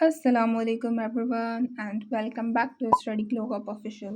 Assalamu alaikum everyone and welcome back to Study Glow Up Official.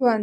1.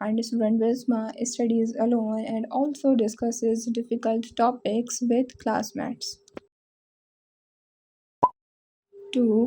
and student Wisma studies alone and also discusses difficult topics with classmates. 2.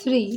3.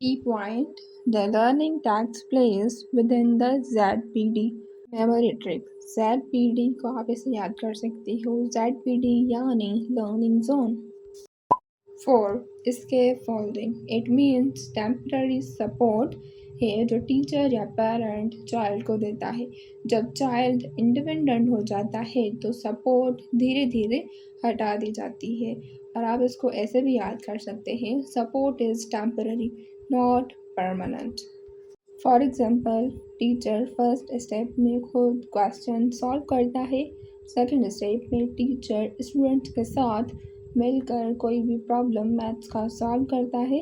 Key point, the learning takes place within the ZPD memory trick। ZPD کو آپ اسے یاد کر سکتی ہو، ZPD یعنی learning zone. 4. Scaffolding. It means temporary support ہے جو teacher یا پیرنٹ چائلڈ کو دیتا ہے۔ جب چائلڈ انڈیپینڈنٹ ہو جاتا ہے تو سپورٹ دھیرے دھیرے ہٹا دی جاتی ہے، اور آپ اس کو ایسے بھی یاد کر سکتے ہیں، support is temporary not permanent. For example, teacher first step میں خود کویسچن سالو کرتا ہے، سیکنڈ اسٹیپ میں ٹیچر اسٹوڈنٹ کے ساتھ مل کر کوئی بھی پرابلم میتھس کا سالو کرتا ہے،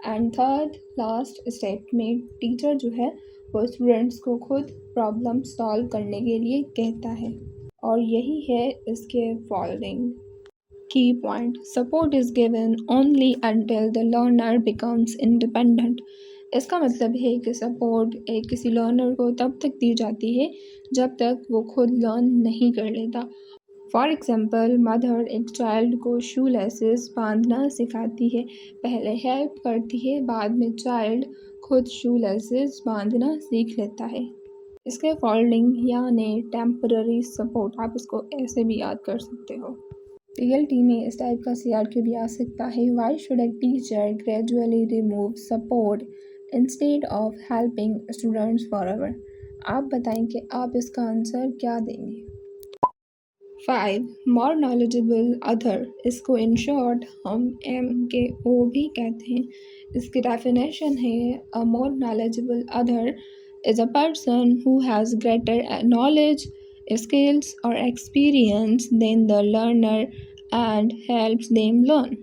اینڈ تھرڈ لاسٹ اسٹیپ میں ٹیچر جو ہے وہ اسٹوڈنٹس کو خود پرابلم سالو کرنے کے لیے کہتا ہے، اور یہی ہے اس کے following. Key point: Support is given only until the learner becomes independent. اس کا مطلب ہے کہ سپورٹ کسی لرنر کو تب تک دی جاتی ہے جب تک وہ خود لرن نہیں کر لیتا۔ فار ایگزامپل، مدر ایک چائلڈ کو شو لیسز باندھنا سکھاتی ہے، پہلے ہیلپ کرتی ہے، بعد میں چائلڈ خود شو لیسز باندھنا سیکھ لیتا ہے۔ اس کے فالوئنگ یعنی ٹیمپرری سپورٹ، آپ اس کو ایسے بھی یاد کر سکتے ہو۔ TLT میں اس ٹائپ کا CRQ بھی آ سکتا ہے: Why should a teacher gradually remove support instead of helping students forever? آپ بتائیں کہ آپ اس کا آنسر کیا دیں گے۔ 5. More knowledgeable other. اس کو ان شارٹ ہم MKO بھی کہتے ہیں۔ اس کی ڈیفینیشن ہے: A more knowledgeable other is a person who has greater knowledge, skills or experience than the learner and helps them learn.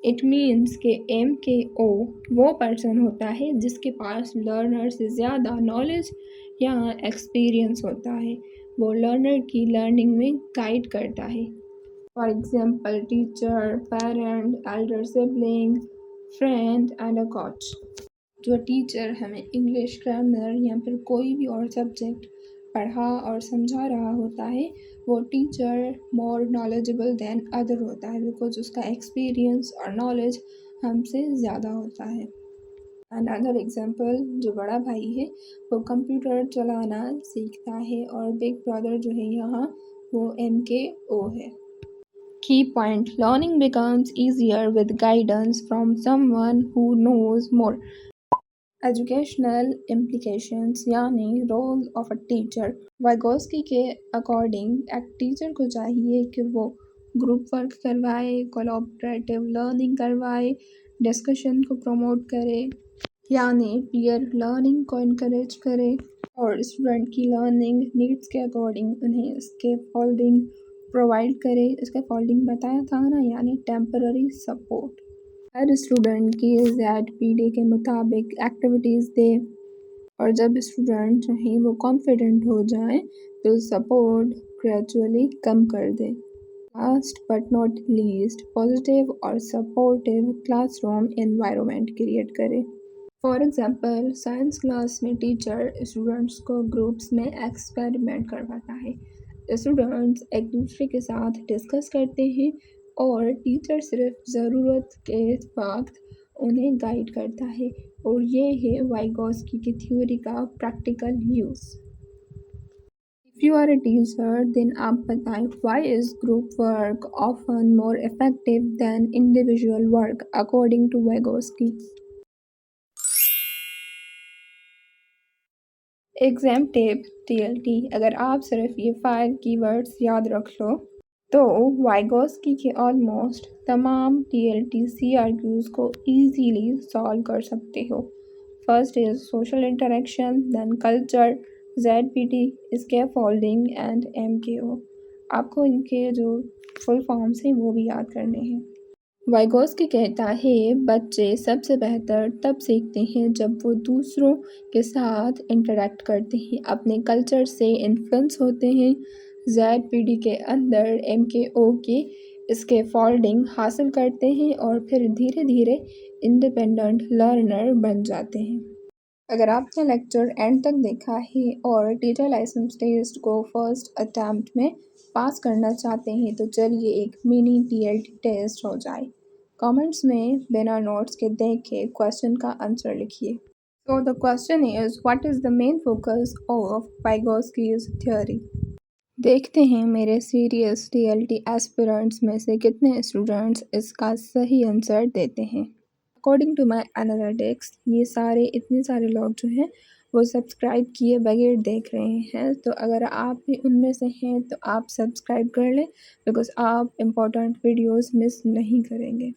It means کہ MKO وہ person ہوتا ہے جس کے پاس لرنر سے زیادہ نالج یا ایکسپیرئنس ہوتا ہے، وہ لرنر کی لرننگ میں گائیڈ کرتا ہے۔ For example, teacher, parent, elder sibling, friend and a coach. جو ٹیچر ہمیں انگلش، گرامر یا پھر کوئی بھی اور سبجیکٹ پڑھا اور سمجھا رہا ہوتا ہے، وہ ٹیچر مور نالجبل دین ادر ہوتا ہے، بیکاز اس کا ایکسپیرئنس اور نالج ہم سے زیادہ ہوتا ہے۔ another ایگزامپل، جو بڑا بھائی ہے وہ کمپیوٹر چلانا سیکھتا ہے، اور بگ برادر جو ہے یہاں وہ MKO ہے۔ Key point: Learning becomes easier with guidance from someone who knows more. Educational implications یعنی رول آف اے ٹیچر۔ وائگوسکی کے اکارڈنگ ایک ٹیچر کو چاہیے کہ وہ گروپ ورک کروائے، کولیبریٹو لرننگ کروائے، ڈسکشن کو پروموٹ کرے، یعنی پیئر لرننگ کو انکریج کرے، اور اسٹوڈنٹ کی لرننگ نیڈس کے اکارڈنگ انہیں اس کے فالوئنگ پرووائڈ کرے۔ اس کا فالوئنگ بتایا تھا نا، یعنی ٹیمپرری سپورٹ۔ ہر اسٹوڈنٹ کی ZPD کے مطابق ایکٹیویٹیز دے، اور جب اسٹوڈنٹ چاہیں وہ کانفیڈنٹ ہو جائیں تو سپورٹ گریجولی کم کر دے۔ Last but not least, positive اور supportive class room environment create کرے۔ فار ایگزامپل، سائنس کلاس میں ٹیچر اسٹوڈنٹس کو گروپس میں ایکسپیریمنٹ کرواتا ہے، اسٹوڈنٹس ایک دوسرے کے ساتھ ڈسکس کرتے ہیں، اور ٹیچر صرف ضرورت کے وقت انہیں گائیڈ کرتا ہے، اور یہ ہے وائگوسکی کی تھیوری کا practical use. If you are a teacher, then آپ بتائیں why is group work often more effective than individual work according to Vygotsky? Exam ٹیپ TLT، اگر آپ صرف یہ 5 کی ورڈز یاد رکھ لو تو وائگوسکی کے آلموسٹ تمام TLT CRQs کو ایزیلی سالو کر سکتے ہو۔ First is social interaction, then culture, ZPD، scaffolding and MKO۔ آپ کو ان کے جو فل فارمس ہیں وہ بھی یاد کرنے ہیں۔ وائگوسکی کہتا ہے بچے سب سے بہتر تب سیکھتے ہیں جب وہ دوسروں کے ساتھ انٹریکٹ کرتے ہیں، اپنے کلچر سے انفلوئنس ہوتے ہیں، ZPD کے اندر MKO کی اسکیفولڈنگ حاصل کرتے ہیں، اور پھر دھیرے دھیرے انڈیپینڈنٹ لرنر بن جاتے ہیں۔ اگر آپ نے لیکچر اینڈ تک دیکھا ہے اور ٹیچر لائسنس ٹیسٹ کو فرسٹ اٹیمپٹ میں پاس کرنا چاہتے ہیں تو چلیے ایک منی TLT ٹیسٹ ہو جائے۔ کامنٹس میں بنا نوٹس کے دیکھے کویسچن کا آنسر لکھیے۔ So the question is, what is the main focus of Vygotsky's theory? دیکھتے ہیں میرے سیریس ٹی ایل ٹی ایسپیرنٹس میں سے کتنے اسٹوڈنٹس اس کا صحیح آنسر دیتے ہیں۔ اکارڈنگ ٹو مائی انالیٹکس یہ اتنے سارے لوگ جو ہیں وہ سبسکرائب کیے بغیر دیکھ رہے ہیں، تو اگر آپ بھی ان میں سے ہیں تو آپ سبسکرائب کر لیں، بیکاز آپ امپورٹنٹ ویڈیوز مس نہیں کریں گے۔